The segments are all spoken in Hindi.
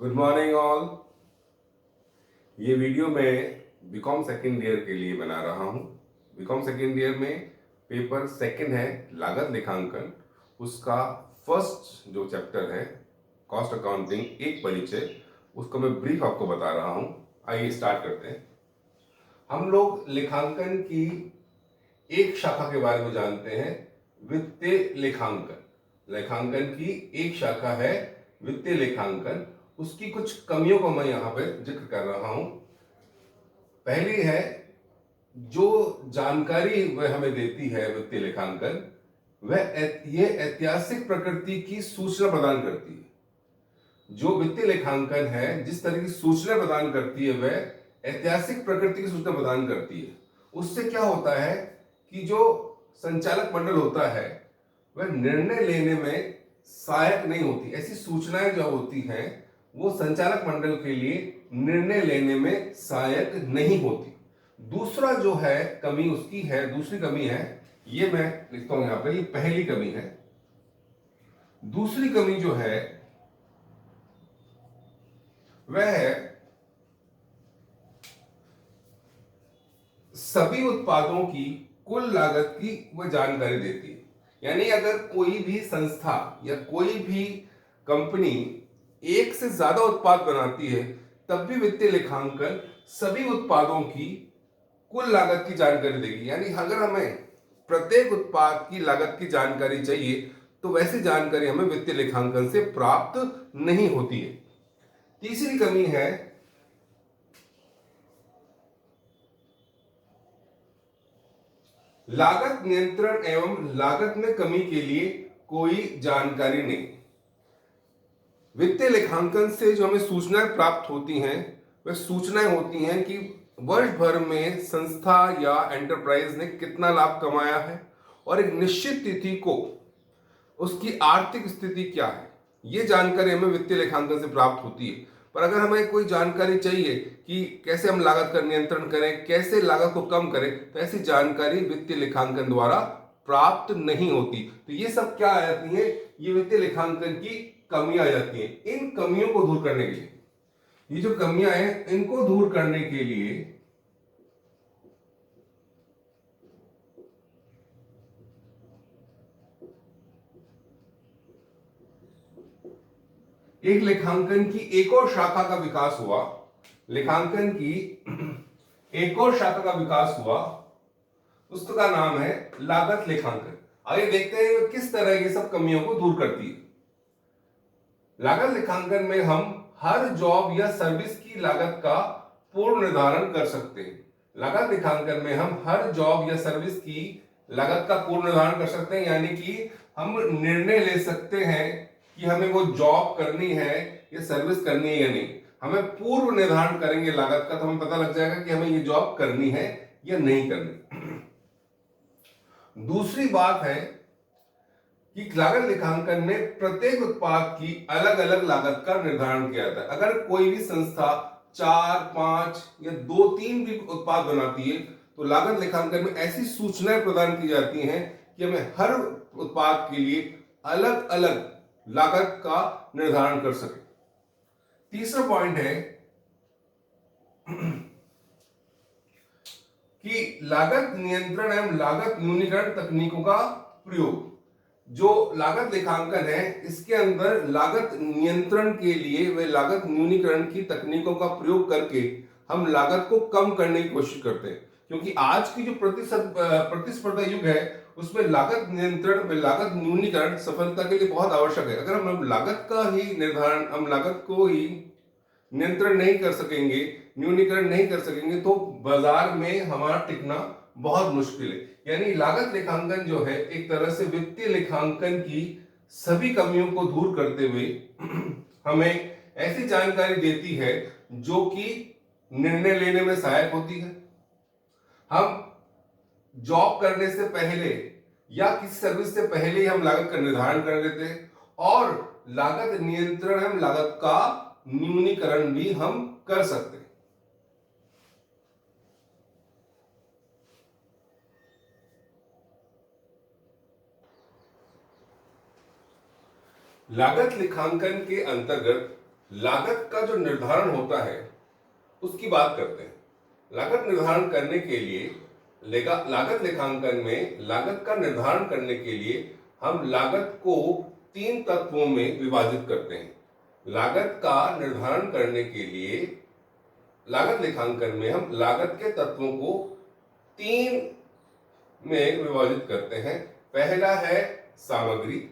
Good morning all. ये वीडियो मैं बीकॉम सेकेंड ईयर के लिए बना रहा हूँ। बीकॉम सेकेंड ईयर में पेपर सेकंड है लागत लेखांकन। उसका फर्स्ट जो चैप्टर है कॉस्ट अकाउंटिंग एक परिचय, उसको मैं ब्रीफ आपको बता रहा हूँ। आइए स्टार्ट करते हैं। हम लोग लेखांकन की एक शाखा के बारे में जानते हैं, वित्तीय लेखांकन। लेखांकन की एक शाखा है वित्तीय लेखांकन। उसकी कुछ कमियों को मैं यहां पर जिक्र कर रहा हूं। पहली है, जो जानकारी वह हमें देती है वित्तीय लेखांकन, वह ये ऐतिहासिक प्रकृति की सूचना प्रदान करती है। जो वित्तीय लेखांकन है जिस तरह की सूचना प्रदान करती है वह ऐतिहासिक प्रकृति की सूचना प्रदान करती है। उससे क्या होता है कि जो संचालक मंडल होता है वह निर्णय लेने में सहायक नहीं होती। ऐसी सूचनाएं जो होती हैं वो संचालक मंडल के लिए निर्णय लेने में सहायक नहीं होती। दूसरा जो है कमी उसकी है, दूसरी कमी है, ये मैं लिखता हूं यहां पर, ये पहली कमी है। दूसरी कमी जो है वह है सभी उत्पादों की कुल लागत की वह जानकारी देती है। यानी अगर कोई भी संस्था या कोई भी कंपनी एक से ज्यादा उत्पाद बनाती है तब भी वित्तीय लेखांकन सभी उत्पादों की कुल लागत की जानकारी देगी। यानी अगर हमें प्रत्येक उत्पाद की लागत की जानकारी चाहिए तो वैसी जानकारी हमें वित्तीय लेखांकन से प्राप्त नहीं होती है। तीसरी कमी है लागत नियंत्रण एवं लागत में कमी के लिए कोई जानकारी नहीं। वित्तीय लेखांकन से जो हमें सूचनाएं प्राप्त होती हैं वह सूचनाएं होती हैं कि वर्ष भर में संस्था या एंटरप्राइज ने कितना लाभ कमाया है और एक निश्चित तिथि को उसकी आर्थिक स्थिति क्या है। ये जानकारी हमें वित्तीय लेखांकन से प्राप्त होती है। पर अगर हमें कोई जानकारी चाहिए कि कैसे हम लागत का नियंत्रण करें, कैसे लागत को कम करें, तो ऐसी जानकारी वित्तीय लेखांकन द्वारा प्राप्त नहीं होती। तो ये सब क्या आ जाती है, ये वित्तीय लेखांकन की कमियां आ जाती हैं। इन कमियों को दूर करने के लिए, ये जो कमियां हैं इनको दूर करने के लिए एक लेखांकन की एक और शाखा का विकास हुआ। लेखांकन की एक और शाखा का विकास हुआ, उसका नाम है लागत लेखांकन। आइए देखते हैं किस तरह ये सब कमियों को दूर करती है। लागत लेखांकन में हम हर जॉब या सर्विस की लागत का पूर्ण निर्धारण कर सकते हैं। लागत लेखांकन में हम हर जॉब या सर्विस की लागत का पूर्ण निर्धारण कर सकते हैं। यानी कि हम निर्णय ले सकते हैं कि हमें वो जॉब करनी है या सर्विस करनी है या नहीं। हमें पूर्व निर्धारण करेंगे लागत का तो हमें पता लग जाएगा कि हमें ये जॉब करनी है या नहीं करनी। दूसरी बात है कि लागत लेखांकन में प्रत्येक उत्पाद की अलग अलग लागत का निर्धारण किया जाता है। अगर कोई भी संस्था 4, 5 या 2, 3 भी उत्पाद बनाती है तो लागत लेखांकन में ऐसी सूचनाएं प्रदान की जाती हैं कि हमें हर उत्पाद के लिए अलग अलग लागत का निर्धारण कर सके। तीसरा पॉइंट है कि लागत नियंत्रण एवं लागत न्यूनीकरण तकनीकों का प्रयोग। जो लागत लेखांकन है इसके अंदर लागत नियंत्रण के लिए वे लागत न्यूनीकरण की तकनीकों का प्रयोग करके हम लागत को कम करने की कोशिश करते हैं। क्योंकि आज की जो प्रतिस्पर्धा युग है उसमें लागत नियंत्रण व लागत न्यूनीकरण सफलता के लिए बहुत आवश्यक है। अगर हम लागत का ही निर्धारण, हम लागत को ही नियंत्रण नहीं कर सकेंगे, न्यूनीकरण नहीं कर सकेंगे तो बाजार में हमारा टिकना बहुत मुश्किल है। यानी लागत लेखांकन जो है एक तरह से वित्तीय लेखांकन की सभी कमियों को दूर करते हुए हमें ऐसी जानकारी देती है जो कि निर्णय लेने में सहायक होती है। हम जॉब करने से पहले या किसी सर्विस से पहले ही हम लागत का निर्धारण कर लेते हैं और लागत नियंत्रण एवं लागत का न्यूनीकरण भी हम कर सकते हैं। लागत लेखांकन के अंतर्गत लागत का जो निर्धारण होता है उसकी बात करते हैं। लागत निर्धारण करने के लिए लागत लेखांकन में लागत का निर्धारण करने के लिए हम लागत को 3 तत्वों में विभाजित करते हैं। लागत का निर्धारण करने के लिए लागत लेखांकन में हम लागत के तत्वों को 3 में विभाजित करते हैं। पहला है सामग्री,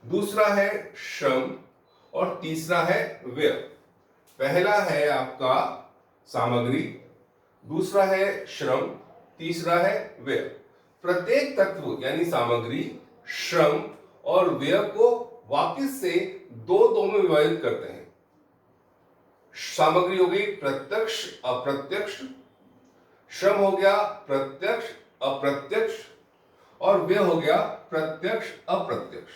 दूसरा है श्रम और तीसरा है व्यय। पहला है आपका सामग्री, दूसरा है श्रम, तीसरा है व्यय। प्रत्येक तत्व यानी सामग्री, श्रम और व्यय को वापस से दो में विभाजित करते हैं। सामग्री हो गई प्रत्यक्ष अप्रत्यक्ष, श्रम हो गया प्रत्यक्ष अप्रत्यक्ष और व्यय हो गया प्रत्यक्ष अप्रत्यक्ष।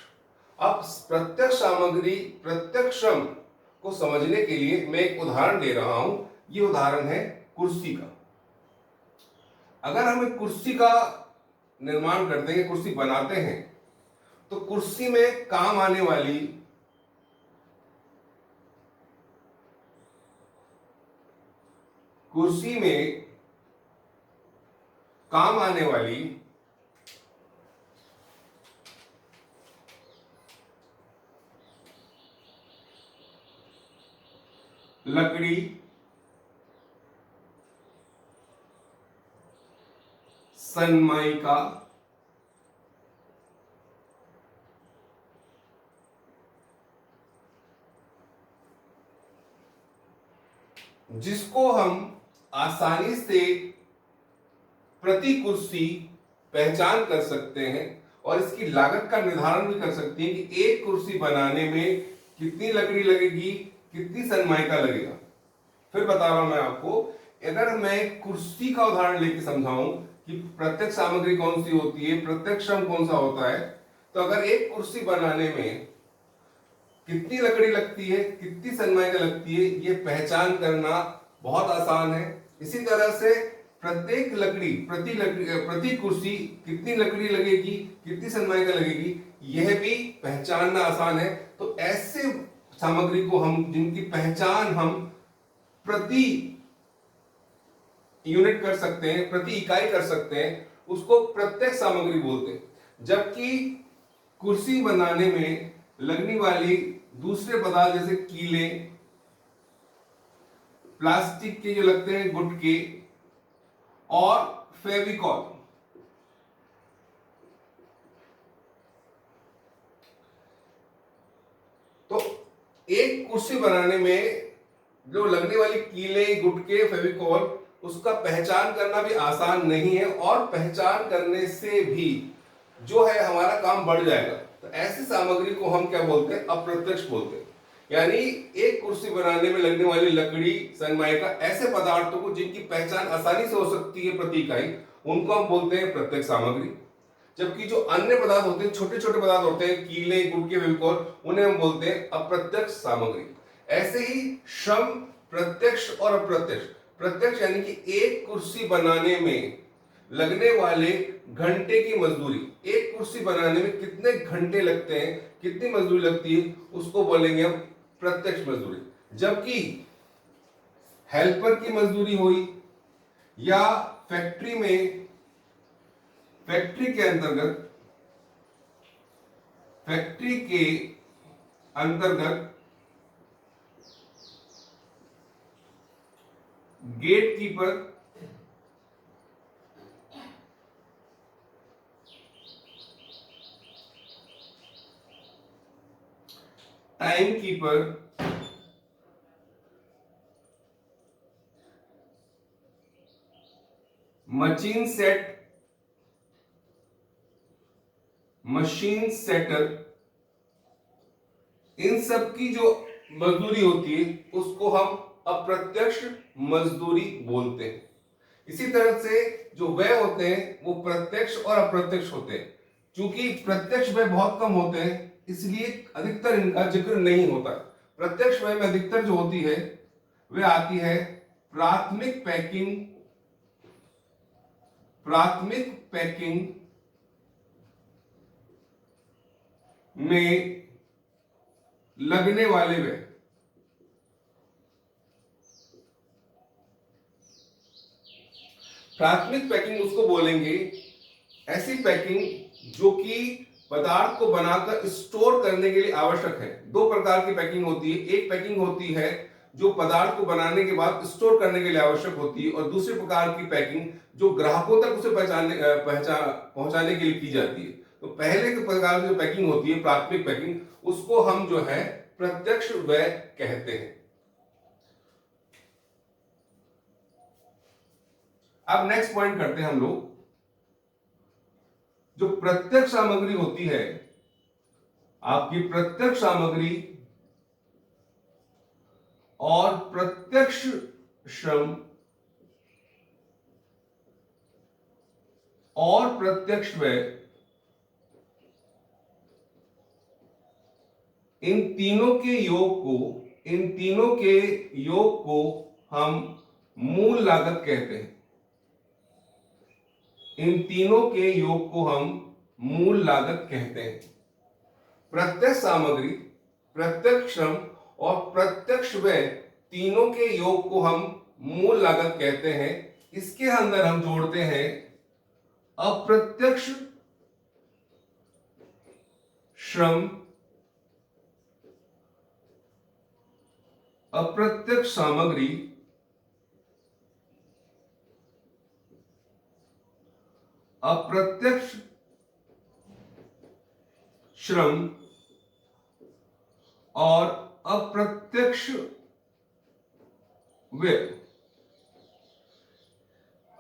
अब प्रत्यक्ष सामग्री प्रत्यक्ष श्रम को समझने के लिए मैं एक उदाहरण दे रहा हूं। ये उदाहरण है कुर्सी का। अगर हम एक कुर्सी का निर्माण करते हैं, कुर्सी बनाते हैं, तो कुर्सी में काम आने वाली लकड़ी, सनमाइका, जिसको हम आसानी से प्रति कुर्सी पहचान कर सकते हैं और इसकी लागत का निर्धारण भी कर सकते हैं कि एक कुर्सी बनाने में कितनी लकड़ी लगेगी, कितनी सनमाइका लगेगा। फिर बता रहा हूं मैं आपको, अगर मैं कुर्सी का उदाहरण लेके समझाऊं कि प्रत्यक्ष सामग्री कौन सी होती है, प्रत्यक्ष श्रम कौन सा होता है, तो अगर एक कुर्सी बनाने में कितनी लकड़ी लगती है, कितनी सनमाइका लगती है, ये पहचान करना बहुत आसान है। इसी तरह से प्रत्येक लकड़ी प्रति कुर्सी कितनी लकड़ी लगेगी, कितनी सनमाइका लगेगी, यह भी पहचानना आसान है। तो ऐसे सामग्री को हम जिनकी पहचान हम प्रति यूनिट कर सकते हैं, प्रति इकाई कर सकते हैं, उसको प्रत्यक्ष सामग्री बोलते हैं। जबकि कुर्सी बनाने में लगने वाली दूसरे पदार्थ जैसे कीले, प्लास्टिक के जो लगते हैं गुटके और फेविकॉल, तो एक कुर्सी बनाने में जो लगने वाली कीले, गुटके, फेविकॉल, उसका पहचान करना भी आसान नहीं है और पहचान करने से भी जो है हमारा काम बढ़ जाएगा। तो ऐसी सामग्री को हम क्या बोलते हैं, अप्रत्यक्ष बोलते हैं। यानी एक कुर्सी बनाने में लगने वाली लकड़ी, सनमाइका, ऐसे पदार्थों को जिनकी पहचान आसानी से हो सकती है प्रति इकाई, उनको हम बोलते हैं प्रत्यक्ष सामग्री। जबकि जो अन्य पदार्थ होते हैं, छोटे छोटे पदार्थ होते हैं, कीले, गुटके, फेविकॉल, उन्हें हम बोलते हैं अप्रत्यक्ष सामग्री। ऐसे ही श्रम प्रत्यक्ष और अप्रत्यक्ष। प्रत्यक्ष यानी कि एक कुर्सी बनाने में लगने वाले घंटे की मजदूरी, एक कुर्सी बनाने में कितने घंटे लगते हैं, कितनी मजदूरी लगती है, उसको बोलेंगे हम प्रत्यक्ष मजदूरी। जबकि हेल्पर की मजदूरी हुई या फैक्ट्री के अंतर्गत gate keeper, time keeper, machine setter, इन सब की जो मजदूरी होती है उसको हम अप्रत्यक्ष मजदूरी बोलते हैं। इसी तरह से जो व्यय होते हैं वो प्रत्यक्ष और अप्रत्यक्ष होते हैं। क्योंकि प्रत्यक्ष व्यय बहुत कम होते हैं इसलिए अधिकतर इनका जिक्र नहीं होता। प्रत्यक्ष व्यय में अधिकतर जो होती है वह आती है प्राथमिक पैकिंग में लगने वाले व्यय। प्राथमिक पैकिंग उसको बोलेंगे ऐसी पैकिंग जो कि पदार्थ को बनाकर स्टोर करने के लिए आवश्यक है। दो प्रकार की पैकिंग होती है, एक पैकिंग होती है जो पदार्थ को बनाने के बाद स्टोर करने के लिए आवश्यक होती है, और दूसरी प्रकार की पैकिंग जो ग्राहकों तक उसे पहुंचाने के लिए की जाती है। तो पहले के प्रकार की जो पैकिंग होती है प्राथमिक पैकिंग, उसको हम जो है प्रत्यक्ष व्यय कहते हैं। अब नेक्स्ट पॉइंट करते हैं हम लोग। जो प्रत्यक्ष सामग्री होती है, आपकी प्रत्यक्ष सामग्री और प्रत्यक्ष श्रम और प्रत्यक्ष व्यय, इन तीनों के योग को हम मूल लागत कहते हैं। इन तीनों के योग को हम मूल लागत कहते हैं। प्रत्यक्ष सामग्री, प्रत्यक्ष श्रम और प्रत्यक्ष व्यय, तीनों के योग को हम मूल लागत कहते हैं। इसके अंदर हम जोड़ते हैं अप्रत्यक्ष श्रम, अप्रत्यक्ष सामग्री, अप्रत्यक्ष श्रम और अप्रत्यक्ष व्यय।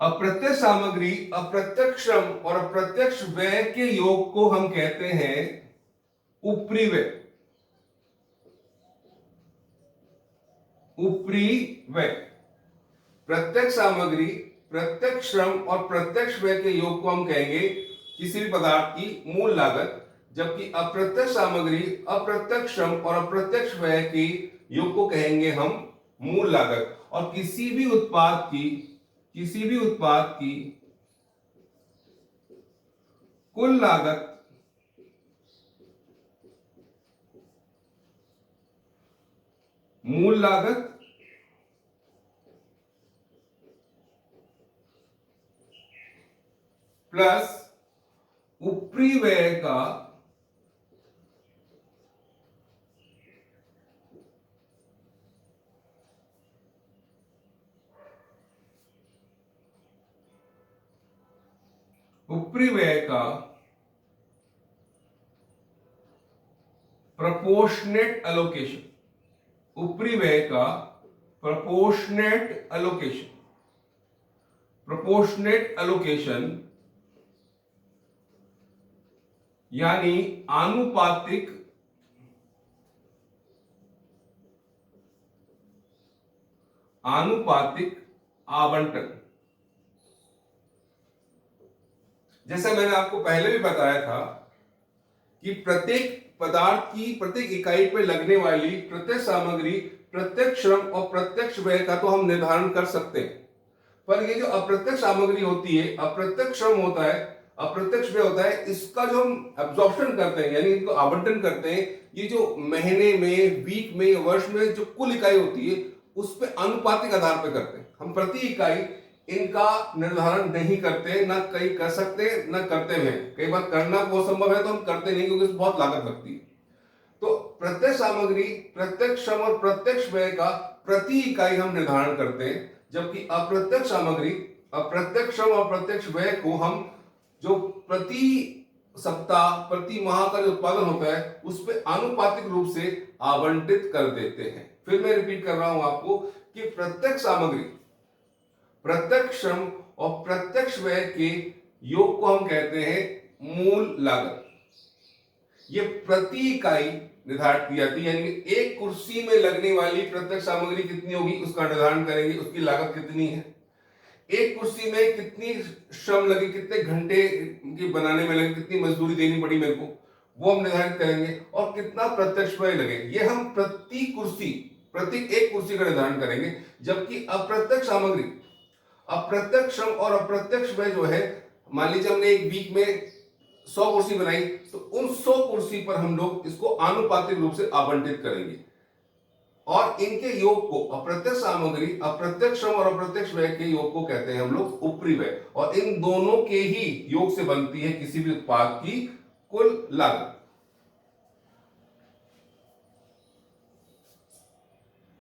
अप्रत्यक्ष सामग्री, अप्रत्यक्ष श्रम और अप्रत्यक्ष व्यय के योग को हम कहते हैं ऊपरी व्यय। ऊपरी व्यय। प्रत्यक्ष सामग्री, प्रत्यक्ष श्रम और प्रत्यक्ष व्यय के योग को हम कहेंगे किसी भी पदार्थ की मूल लागत, जबकि अप्रत्यक्ष सामग्री, अप्रत्यक्ष श्रम और अप्रत्यक्ष व्यय के योग को कहेंगे हम मूल लागत। और किसी भी उत्पाद की कुल लागत मूल लागत प्लस ऊपरी व्यय का प्रोपोर्शनेट एलोकेशन। ऊपरी व्यय का प्रोपोर्शनेट एलोकेशन यानी आनुपातिक आवंटन। जैसा मैंने आपको पहले भी बताया था कि प्रत्येक पदार्थ की प्रत्येक इकाई पर लगने वाली प्रत्यक्ष सामग्री, प्रत्यक्ष श्रम और प्रत्यक्ष व्यय का तो हम निर्धारण कर सकते हैं, पर ये जो अप्रत्यक्ष सामग्री होती है, अप्रत्यक्ष श्रम होता है, अप्रत्यक्ष व्यय होता है, इसका जो हम एब्जॉर्प्शन करते हैं यानी इनको आवंटन करते हैं, ये जो महीने में, वीक में, वर्ष में जो कुल इकाई होती है उस पर आनुपातिक आधार पर करते हैं। हम प्रति इकाई इनका निर्धारण नहीं करते, ना कई कर सकते ना करते हैं। कई बार करना बहुत संभव है तो हम करते नहीं क्योंकि बहुत लागत लगती है। तो प्रत्यक्ष सामग्री, प्रत्यक्ष श्रम और प्रत्यक्ष व्यय का प्रति इकाई हम निर्धारण करते हैं, जबकि अप्रत्यक्ष सामग्री, अप्रत्यक्ष श्रम और प्रत्यक्ष व्यय को हम जो प्रति सप्ताह, प्रति माह का जो उत्पादन होता है उस पर आनुपातिक रूप से आवंटित कर देते हैं। फिर मैं रिपीट कर रहा हूं आपको कि प्रत्यक्ष सामग्री, प्रत्यक्ष श्रम और प्रत्यक्ष व्यय के योग को हम कहते हैं मूल लागत। ये प्रति इकाई निर्धारित की जाती है, यानी एक कुर्सी में लगने वाली प्रत्यक्ष सामग्री कितनी होगी उसका निर्धारण करेंगे, उसकी लागत कितनी है। एक कुर्सी में कितनी श्रम लगी, कितने घंटे की बनाने में लगे, कितनी मजदूरी देनी पड़ी मेरे को, वो हम निर्धारित करेंगे। और कितना प्रत्यक्ष व्यय लगे ये हम प्रति एक कुर्सी का निर्धारण करेंगे। जबकि अप्रत्यक्ष सामग्री, अप्रत्यक्ष श्रम और अप्रत्यक्ष व्यय जो है, मान लीजिए हमने एक वीक में 100 कुर्सी बनाई तो उन 100 कुर्सी पर हम लोग इसको आनुपातिक रूप से आवंटित करेंगे। और इनके योग को अप्रत्यक्ष सामग्री, अप्रत्यक्ष श्रम और अप्रत्यक्ष व्यय के योग को कहते हैं हम लोग उपरि व्यय, और इन दोनों के ही योग से बनती है किसी भी उत्पाद की कुल लागत।